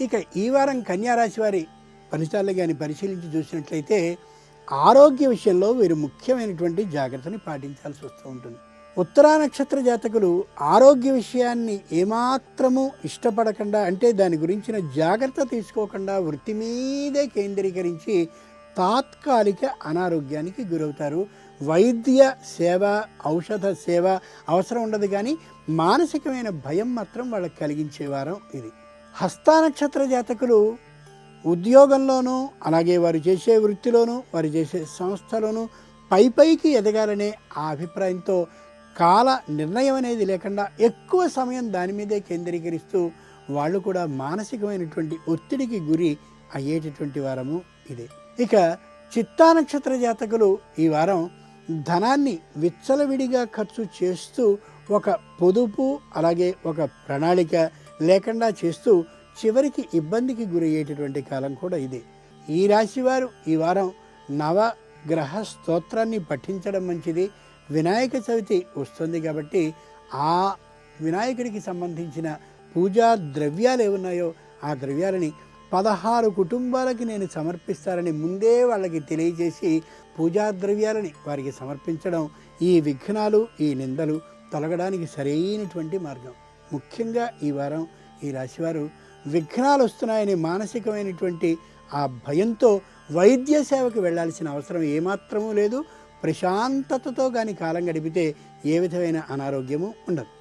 ఇక ఈ వారం కన్యారాశి వారి ఫలితాలు కానీ పరిశీలించి చూసినట్లయితే ఆరోగ్య విషయంలో వీరు ముఖ్యమైనటువంటి జాగ్రత్తని పాటించాల్సి వస్తూ ఉంటుంది. ఉత్తరా నక్షత్ర జాతకులు ఆరోగ్య విషయాన్ని ఏమాత్రము ఇష్టపడకుండా, అంటే దాని గురించిన జాగ్రత్త తీసుకోకుండా వృత్తి మీదే కేంద్రీకరించి తాత్కాలిక అనారోగ్యానికి గురవుతారు. వైద్య సేవ, ఔషధ సేవ అవసరం ఉండదు, కానీ మానసికమైన భయం మాత్రం వాళ్ళకి కలిగించే వారం ఇది. హస్తా నక్షత్ర జాతకులు ఉద్యోగంలోనూ, అలాగే వారు చేసే వృత్తిలోనూ, వారు చేసే సంస్థలోనూ పైకి ఎదగాలనే ఆ అభిప్రాయంతో కాల నిర్ణయం అనేది లేకుండా ఎక్కువ సమయం దాని మీదే కేంద్రీకరిస్తూ వాళ్ళు కూడా మానసికమైనటువంటి ఒత్తిడికి గురి అయ్యేటటువంటి వారము ఇదే. ఇక చిత్తా నక్షత్ర జాతకులు ఈ వారం ధనాన్ని విచ్చలవిడిగా ఖర్చు చేస్తూ ఒక పొదుపు, అలాగే ఒక ప్రణాళిక లేకుండా చేస్తూ చివరికి ఇబ్బందికి గురయ్యేటటువంటి కాలం కూడా ఇదే. ఈ రాశివారు ఈ వారం నవగ్రహ స్తోత్రాన్ని పఠించడం మంచిది. వినాయక చవితి వస్తుంది కాబట్టి ఆ వినాయకుడికి సంబంధించిన పూజా ద్రవ్యాలు ఏమున్నాయో ఆ ద్రవ్యాలని 16 కుటుంబాలకి నేను సమర్పిస్తారని ముందే వాళ్ళకి తెలియజేసి పూజా ద్రవ్యాలని వారికి సమర్పించడం ఈ విఘ్నాలు, ఈ నిందలు తొలగడానికి సరైనటువంటి మార్గం. ముఖ్యంగా ఈ వారం ఈ రాశివారు విఘ్నాలు వస్తున్నాయని మానసికమైనటువంటి ఆ భయంతో వైద్య సేవకు వెళ్లాల్సిన అవసరం ఏమాత్రమూ లేదు. ప్రశాంతతతో కానీ కాలం గడిపితే ఏ విధమైన అనారోగ్యము ఉండదు.